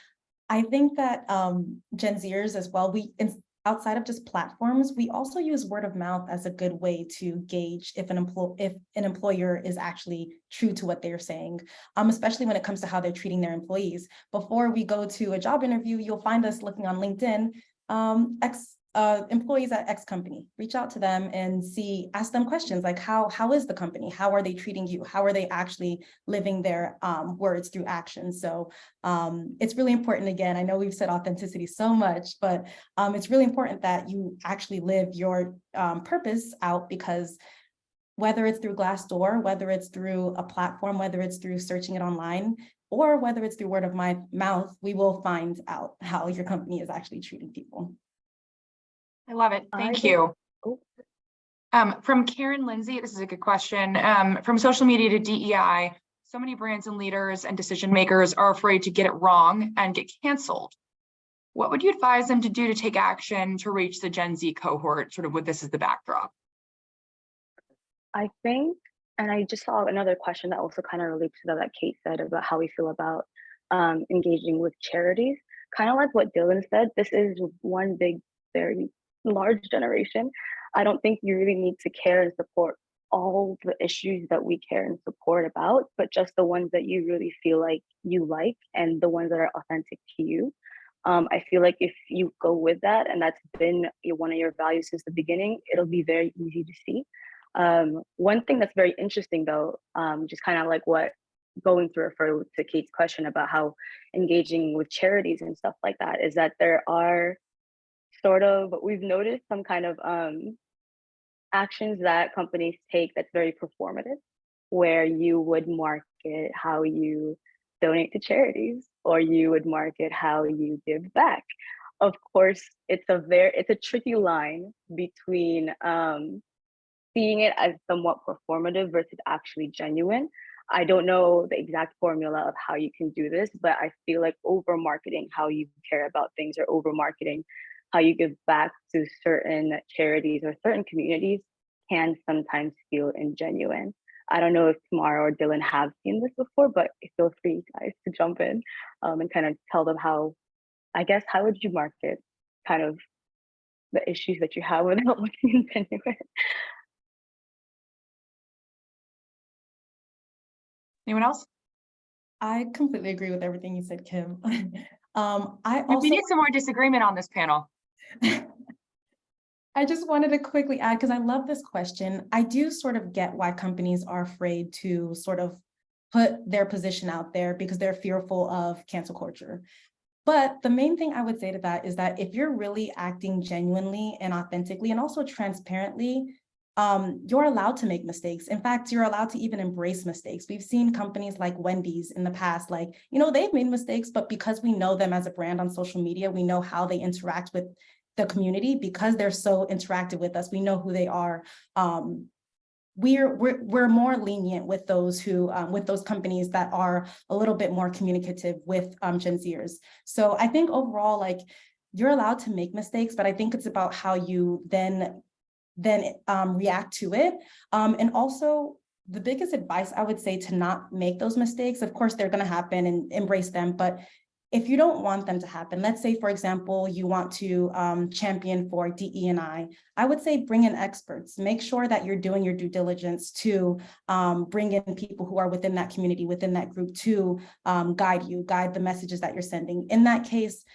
I think that Gen Zers as well, outside of just platforms, we also use word of mouth as a good way to gauge if an employer is actually true to what they're saying, especially when it comes to how they're treating their employees. Before we go to a job interview, you'll find us looking on LinkedIn, employees at X company. Reach out to them and ask them questions like, how is the company? How are they treating you? How are they actually living their words through action? So it's really important. Again, I know we've said authenticity so much, but it's really important that you actually live your purpose out, because whether it's through Glassdoor, whether it's through a platform, whether it's through searching it online, or whether it's through word of mouth, we will find out how your company is actually treating people. I love it. Thank you. From Karen Lindsay, this is a good question. From social media to DEI, so many brands and leaders and decision makers are afraid to get it wrong and get canceled. What would you advise them to do to take action to reach the Gen Z cohort, sort of with this as the backdrop? I think, and I just saw another question that also kind of relates to that Kate said about how we feel about engaging with charities. Kind of like what Dylan said, this is one big, very large generation. I don't think you really need to care and support all the issues that we care and support about, but just the ones that you really feel like you like and the ones that are authentic to you. I feel like if you go with that, and that's been one of your values since the beginning, it'll be very easy to see. One thing that's very interesting though, just kind of like what going to refer to Kate's question about how engaging with charities and stuff like that, is that there are we've noticed some kind of actions that companies take that's very performative, where you would market how you donate to charities, or you would market how you give back. Of course, it's a tricky line between seeing it as somewhat performative versus actually genuine. I don't know the exact formula of how you can do this, but I feel like over marketing how you care about things, or over marketing how you give back to certain charities or certain communities, can sometimes feel ingenuine. I don't know if Tamara or Dylan have seen this before, but feel free, guys, to jump in and kind of tell them how would you market kind of the issues that you have without looking ingenuine? Anyone else? I completely agree with everything you said, Kim. We need some more disagreement on this panel. I just wanted to quickly add, because I love this question. I do sort of get why companies are afraid to sort of put their position out there, because they're fearful of cancel culture. But the main thing I would say to that is that if you're really acting genuinely and authentically and also transparently, you're allowed to make mistakes. In fact, you're allowed to even embrace mistakes. We've seen companies like Wendy's in the past, like, they've made mistakes, but because we know them as a brand on social media, we know how they interact with the community, because they're so interactive with us, we know who they are. We're more lenient with those with those companies that are a little bit more communicative with Gen Zers. So I think overall, like, you're allowed to make mistakes, but I think it's about how you then react to it. And also, the biggest advice I would say to not make those mistakes, of course, they're going to happen, and embrace them. But if you don't want them to happen, let's say, for example, you want to champion for DE&I, I would say bring in experts. Make sure that you're doing your due diligence to bring in people who are within that community, within that group, to guide the messages that you're sending. In that case,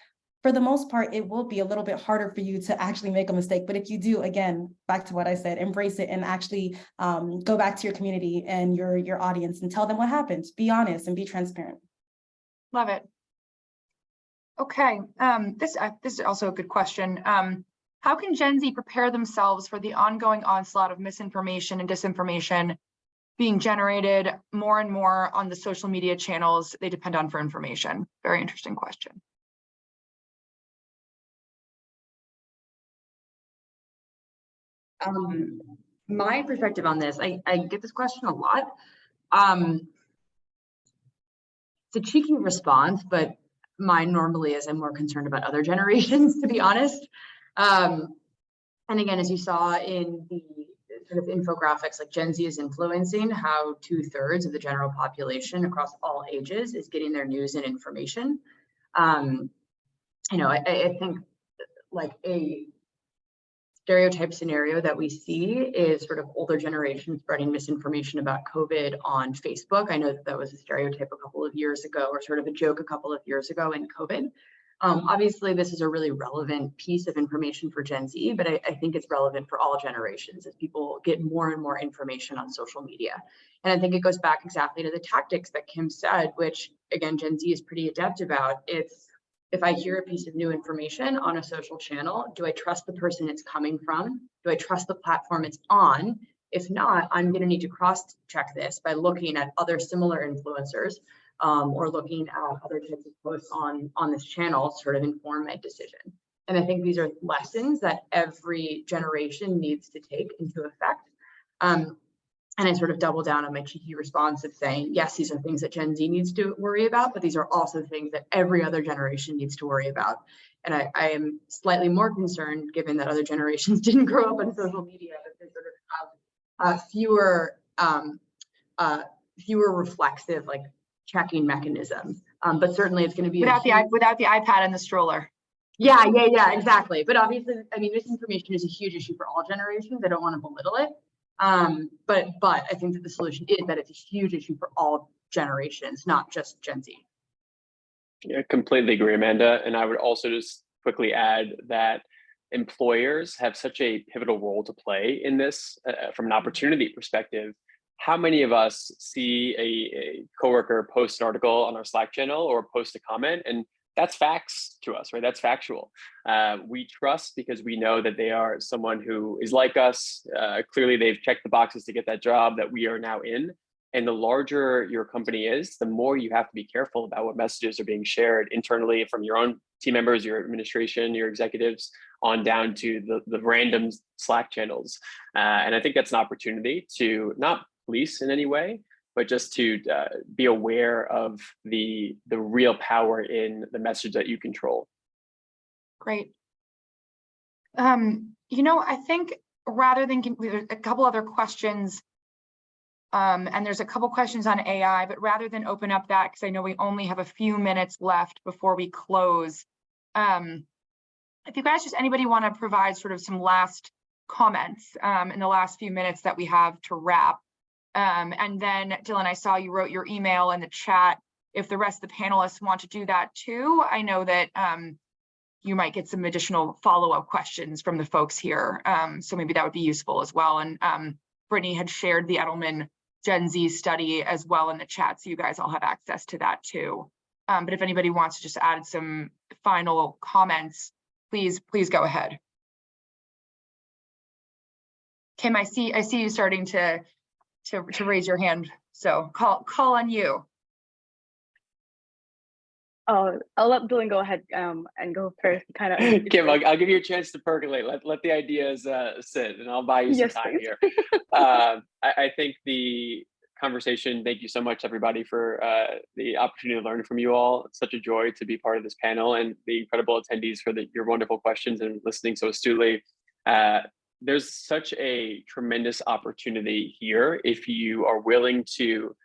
for the most part, it will be a little bit harder for you to actually make a mistake. But if you do, again, back to what I said, embrace it and actually go back to your community and your audience and tell them what happened. Be honest and be transparent. Love it. Okay, this is also a good question. How can Gen Z prepare themselves for the ongoing onslaught of misinformation and disinformation being generated more and more on the social media channels they depend on for information? Very interesting question. My perspective on this, I get this question a lot. It's a cheeky response, but mine normally is I'm more concerned about other generations, to be honest. And again, as you saw in the sort of infographics, like Gen Z is influencing how 2/3 of the general population across all ages is getting their news and information. I think like a stereotype scenario that we see is sort of older generations spreading misinformation about COVID on Facebook. I know that that was a stereotype a couple of years ago, or sort of a joke a couple of years ago in COVID. Obviously, this is a really relevant piece of information for Gen Z, but I think it's relevant for all generations as people get more and more information on social media. And I think it goes back exactly to the tactics that Kim said, which again, Gen Z is pretty adept about. It's, if I hear a piece of new information on a social channel, do I trust the person it's coming from? Do I trust the platform it's on? If not, I'm going to need to cross-check this by looking at other similar influencers or looking at other types of posts on this channel to sort of inform my decision. And I think these are lessons that every generation needs to take into effect. And I sort of double down on my cheeky response of saying, yes, these are things that Gen Z needs to worry about, but these are also things that every other generation needs to worry about. And I am slightly more concerned, given that other generations didn't grow up on social media, that they sort of have fewer reflexive, like, checking mechanisms. But certainly it's going to be without the iPad and the stroller. Yeah, exactly. But obviously, I mean, misinformation is a huge issue for all generations. I don't want to belittle it. But I think that the solution is that it's a huge issue for all generations, not just Gen Z. Yeah, completely agree, Amanda. And I would also just quickly add that employers have such a pivotal role to play in this from an opportunity perspective. How many of us see a coworker post an article on our Slack channel or post a comment, and that's facts to us, right? That's factual. We trust because we know that they are someone who is like us. Clearly, they've checked the boxes to get that job that we are now in. And the larger your company is, the more you have to be careful about what messages are being shared internally from your own team members, your administration, your executives, on down to the random Slack channels. And I think that's an opportunity to not police in any way, but just to be aware of the real power in the message that you control. Great. You know, I think rather than there's a couple other questions, and there's a couple questions on AI, but rather than open up that, because I know we only have a few minutes left before we close, if you guys, just anybody want to provide sort of some last comments in the last few minutes that we have to wrap. And then Dylan, I saw you wrote your email in the chat. If the rest of the panelists want to do that too, I know that you might get some additional follow-up questions from the folks here. So maybe that would be useful as well. And Brittany had shared the Edelman Gen Z study as well in the chat, so you guys all have access to that too. But if anybody wants to just add some final comments, please go ahead. Kim, I see you starting to raise your hand, so call on you. Oh, I'll let Dylan go ahead and go first. Kind of. Kim, I'll give you a chance to percolate. Let the ideas sit, and I'll buy you some time here. I think the conversation. Thank you so much, everybody, for the opportunity to learn from you all. It's such a joy to be part of this panel, and the incredible attendees for your wonderful questions and listening so astutely. There's such a tremendous opportunity here if you are willing to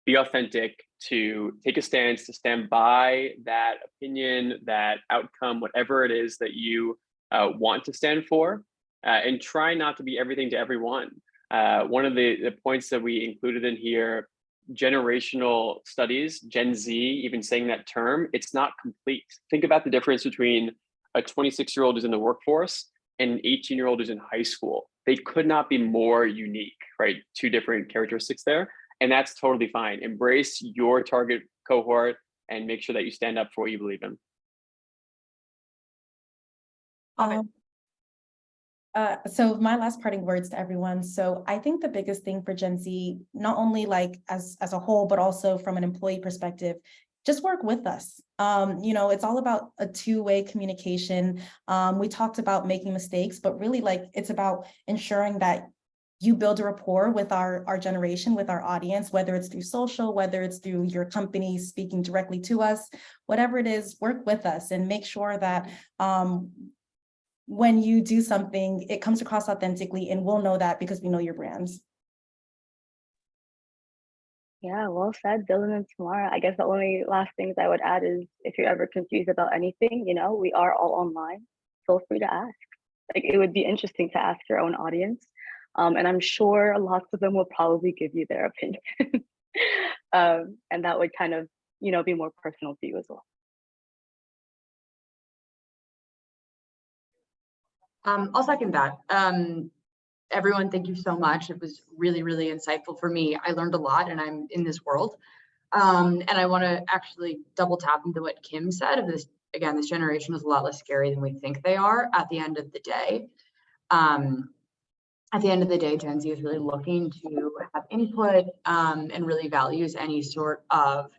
be authentic, to take a stance, to stand by that opinion, that outcome, whatever it is that you want to stand for, and try not to be everything to everyone. One of the points that we included in here, generational studies, Gen Z, even saying that term, it's not complete. Think about the difference between a 26-year-old who's in the workforce and an 18-year-old who's in high school. They could not be more unique, right? Two different characteristics there. And that's totally fine. Embrace your target cohort and make sure that you stand up for what you believe in. So my last parting words to everyone. So I think the biggest thing for Gen Z, not only like as a whole, but also from an employee perspective, just work with us. It's all about a two-way communication. We talked about making mistakes, but really it's about ensuring that you build a rapport with our generation, with our audience, whether it's through social, whether it's through your company speaking directly to us, whatever it is, work with us and make sure that when you do something, it comes across authentically, and we'll know that because we know your brands. Yeah, well said, Dylan and Tamara. I guess the only last things I would add is if you're ever confused about anything, we are all online. Feel free to ask. like it would be interesting to ask your own audience. And I'm sure lots of them will probably give you their opinion. And that would kind of, be more personal to you as well. I'll second that. Everyone, thank you so much. It was really, really insightful for me. I learned a lot and I'm in this world. And I want to actually double tap into what Kim said of this. Again, this generation is a lot less scary than we think they are at the end of the day. At the end of the day, Gen Z is really looking to have input and really values any sort of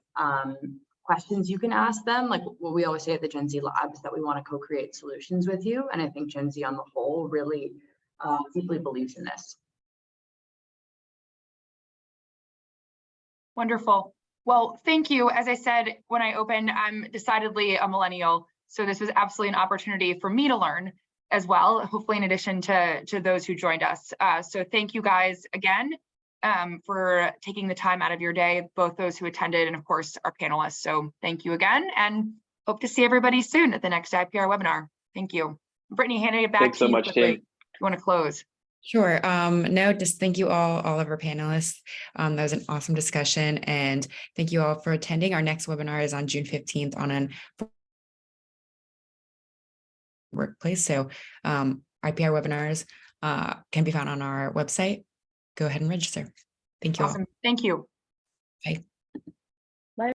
questions you can ask them. Like what we always say at the Gen Z Lab is that we want to co-create solutions with you. And I think Gen Z on the whole really deeply believes in this. Wonderful. Well, thank you. As I said, when I opened, I'm decidedly a millennial. So this was absolutely an opportunity for me to learn as well, hopefully in addition to those who joined us. So thank you guys again for taking the time out of your day, both those who attended and of course our panelists. So thank you again and hope to see everybody soon at the next IPR webinar. Thank you. Brittany, handing it back Thanks to so you much, quickly. Tim. If you want to close. Sure. No, just thank you all of our panelists. That was an awesome discussion. And thank you all for attending. Our next webinar is on June 15th on an workplace. So IPR webinars can be found on our website. Go ahead and register. Thank you all. Awesome. Thank you. Bye.